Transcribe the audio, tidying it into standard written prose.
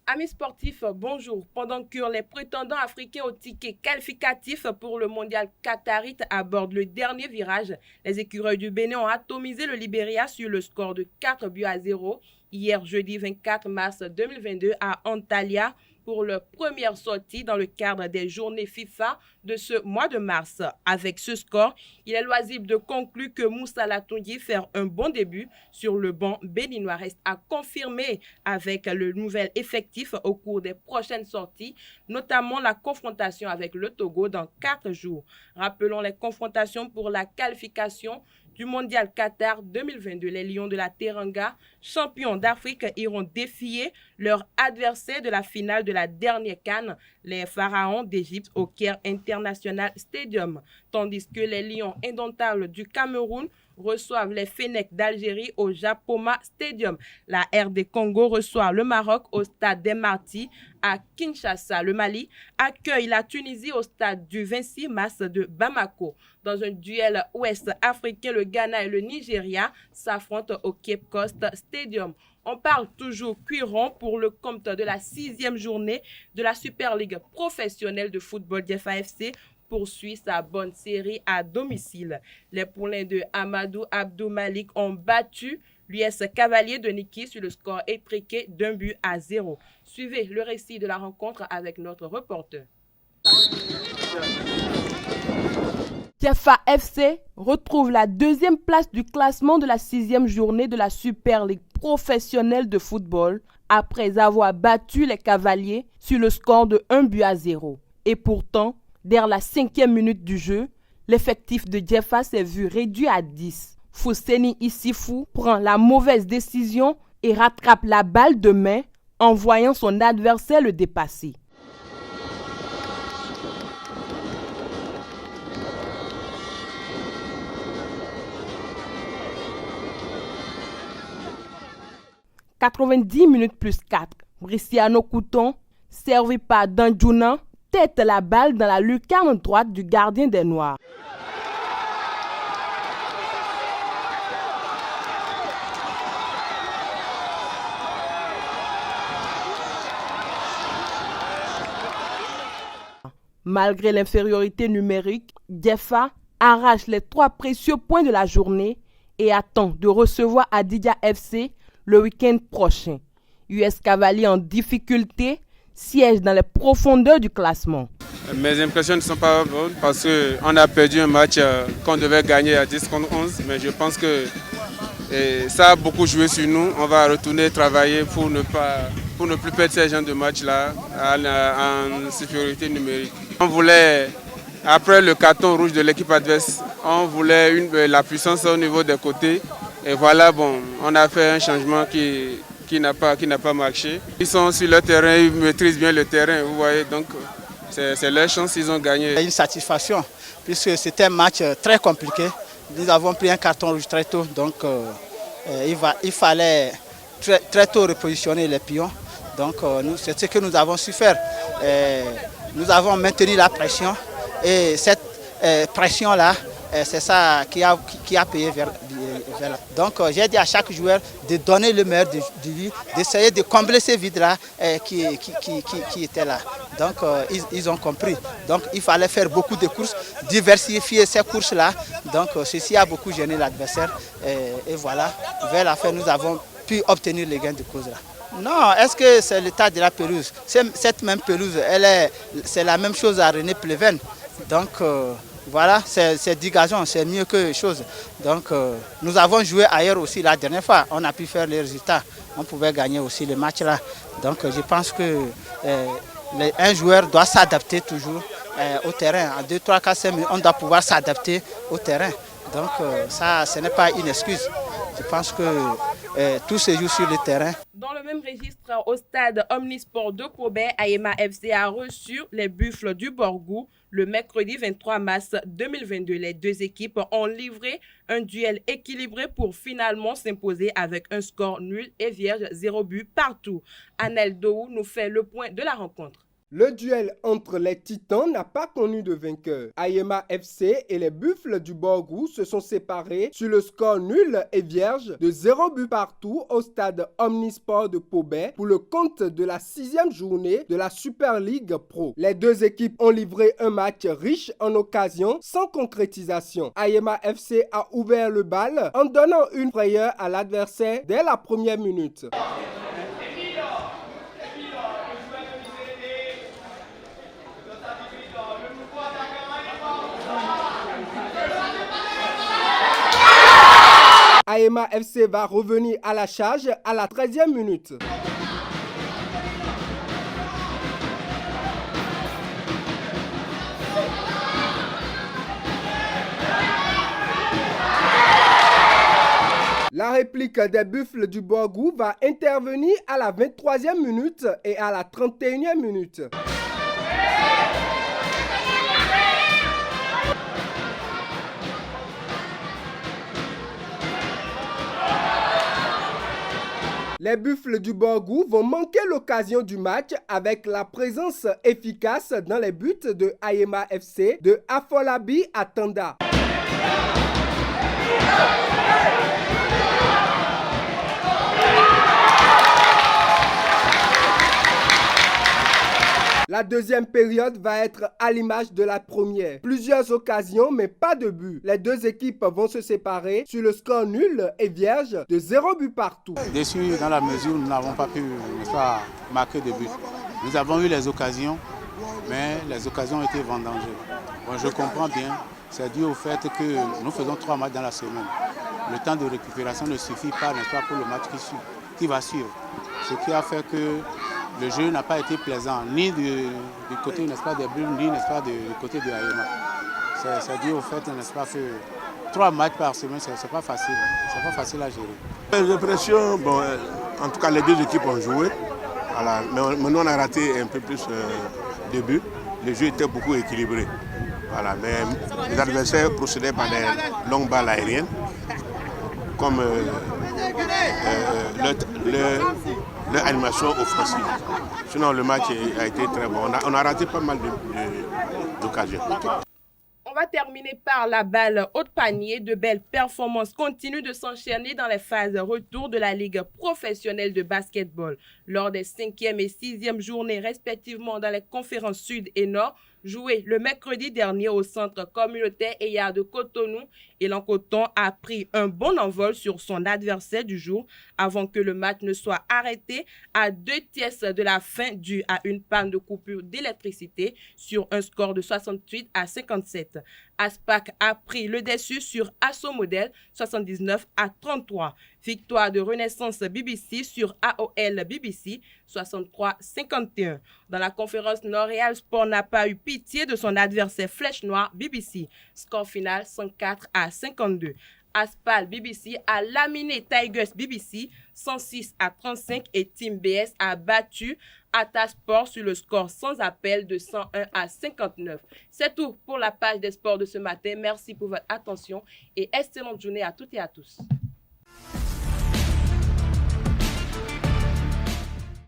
Amis sportifs, bonjour. Pendant que les prétendants africains au ticket qualificatif pour le mondial qatarite abordent le dernier virage, les écureuils du Bénin ont atomisé le Libéria sur le score de 4-0 hier jeudi 24 mars 2022 à Antalya pour leur première sortie dans le cadre des journées FIFA de ce mois de mars. Avec ce score, il est loisible de conclure que Moussa Latongi fait un bon début sur le banc béninois. Reste à confirmer avec le nouvel effectif au cours des prochaines sorties, notamment la confrontation avec le Togo dans 4 jours. Rappelons les confrontations pour la qualification du Mondial Qatar 2022. Les Lions de la Teranga, champions d'Afrique, iront défier leur adversaire de la finale de la dernière CAN, les Pharaons d'Égypte au Caire International Stadium, tandis que les Lions indomptables du Cameroun reçoivent les Fennecs d'Algérie au Japoma Stadium. La RD Congo reçoit le Maroc au stade des Martyrs à Kinshasa. Le Mali accueille la Tunisie au stade du 26 mars de Bamako. Dans un duel ouest-africain, le Ghana et le Nigeria s'affrontent au Cape Coast Stadium. On parle toujours cuiron pour le compte de la 6e journée de la Super League professionnelle de football Jeffa FC poursuit sa bonne série à domicile. Les poulains de Amadou Abdou Malik ont battu l'US Cavalier de Niki sur le score étriqué d'1-0. Suivez le récit de la rencontre avec notre reporter. Jeffa FC retrouve la 2e place du classement de la 6e journée de la Super League professionnelle de football après avoir battu les Cavaliers sur le score de 1-0. Et pourtant, dès la 5e minute du jeu, l'effectif de Jeffa s'est vu réduit à 10. Fousseni Issifou prend la mauvaise décision et rattrape la balle de main en voyant son adversaire le dépasser. « 90 minutes plus 4. Briciano Couton, servi par Danjuna, tête la balle dans la lucarne droite du gardien des Noirs. Malgré l'infériorité numérique, Jeffa arrache les 3 précieux points de la journée et attend de recevoir Adidja FC le week-end prochain. US Cavalier en difficulté siège dans les profondeurs du classement. Mes impressions ne sont pas bonnes parce qu'on a perdu un match qu'on devait gagner à 10 contre 11, mais je pense que ça a beaucoup joué sur nous. On va retourner travailler pour ne plus perdre ces genres de matchs-là en supériorité numérique. On voulait, après le carton rouge de l'équipe adverse, on voulait la puissance au niveau des côtés. Et voilà, bon, on a fait un changement qui n'a pas marché. Ils sont sur le terrain, ils maîtrisent bien le terrain, vous voyez, donc c'est leur chance, ils ont gagné. Une satisfaction, puisque c'était un match très compliqué. Nous avons pris un carton rouge très tôt, donc il fallait très tôt repositionner les pions. Donc c'est ce que nous avons su faire. Nous avons maintenu la pression et cette pression-là, c'est ça qui a payé vers là. Donc j'ai dit à chaque joueur de donner le meilleur de lui, d'essayer de combler ces vides-là qui étaient là. Donc ils ont compris. Donc il fallait faire beaucoup de courses, diversifier ces courses-là. Donc ceci a beaucoup gêné l'adversaire. Et voilà, vers la fin, nous avons pu obtenir les gains de cause là. Non, est-ce que c'est l'état de la pelouse? Cette même pelouse, c'est la même chose à René Pleven. Donc voilà, c'est Digajon, c'est mieux que chose. Donc nous avons joué ailleurs aussi la dernière fois, on a pu faire les résultats, on pouvait gagner aussi le match là. Donc je pense que un joueur doit s'adapter toujours au terrain. En 2, 3, 4, 5 minutes, on doit pouvoir s'adapter au terrain. Donc ça, ce n'est pas une excuse. Je pense que tout se joue sur le terrain. Dans le même registre, au stade Omnisport de Kobe, Ayema FC a reçu les Buffles du Borgou le mercredi 23 mars 2022. Les deux équipes ont livré un duel équilibré pour finalement s'imposer avec un score nul et vierge, 0 but partout. Anel Dou nous fait le point de la rencontre. Le duel entre les Titans n'a pas connu de vainqueur. Ayema FC et les Buffles du Borgou se sont séparés sur le score nul et vierge de 0 but partout au stade Omnisport de Pobet pour le compte de la 6e journée de la Super League Pro. Les deux équipes ont livré un match riche en occasions sans concrétisation. Ayema FC a ouvert le bal en donnant une frayeur à l'adversaire dès la première minute. Ayema FC va revenir à la charge à la 13e minute. La réplique des Buffles du Borgou va intervenir à la 23e minute et à la 31e minute. Les Buffles du Borgou vont manquer l'occasion du match avec la présence efficace dans les buts de Ayema FC de Afolabi Atanda. La deuxième période va être à l'image de la première. Plusieurs occasions, mais pas de but. Les deux équipes vont se séparer sur le score nul et vierge de 0 but partout. Déçu dans la mesure où nous n'avons pas pu marquer de but. Nous avons eu les occasions, mais les occasions ont été vendangées. Bon, je comprends bien, c'est dû au fait que nous faisons 3 matchs dans la semaine. Le temps de récupération ne suffit pas, n'est-ce pas, pour le match qui va suivre. Ce qui a fait que le jeu n'a pas été plaisant, ni du côté, n'est-ce pas, des Bulls, ni, n'est-ce pas, du côté de Ayema. C'est dû au fait, n'est-ce pas, que 3 matchs par semaine, c'est pas facile. C'est pas facile à gérer. Les impressions, bon, en tout cas, les deux équipes ont joué. Voilà. Mais nous, on a raté un peu plus de buts. Le jeu était beaucoup équilibré. Voilà. Mais les adversaires procédaient par des longues balles aériennes, comme leur animation offensive. Sinon, le match a été très bon. On a raté pas mal d'occasions. On va terminer par la balle haut de panier. De belles performances continuent de s'enchaîner dans les phases retour de la Ligue professionnelle de basketball. Lors des 5e et 6e journées respectivement dans les conférences Sud et Nord, jouées le mercredi dernier au centre communautaire Eyard de Cotonou, Élan Coton a pris un bon envol sur son adversaire du jour avant que le match ne soit arrêté à 2/3 de la fin due à une panne de coupure d'électricité sur un score de 68-57. Aspac a pris le dessus sur Asso Model 79-33. Victoire de Renaissance BBC sur AOL BBC 63-51. Dans la conférence Nord, Real Sport n'a pas eu pitié de son adversaire Flèche Noire BBC. Score final 104-52. Aspal BBC a laminé Tigers BBC 106-35 et Team BS a battu Ata Sport sur le score sans appel de 101-59. C'est tout pour la page des sports de ce matin. Merci pour votre attention et excellente journée à toutes et à tous.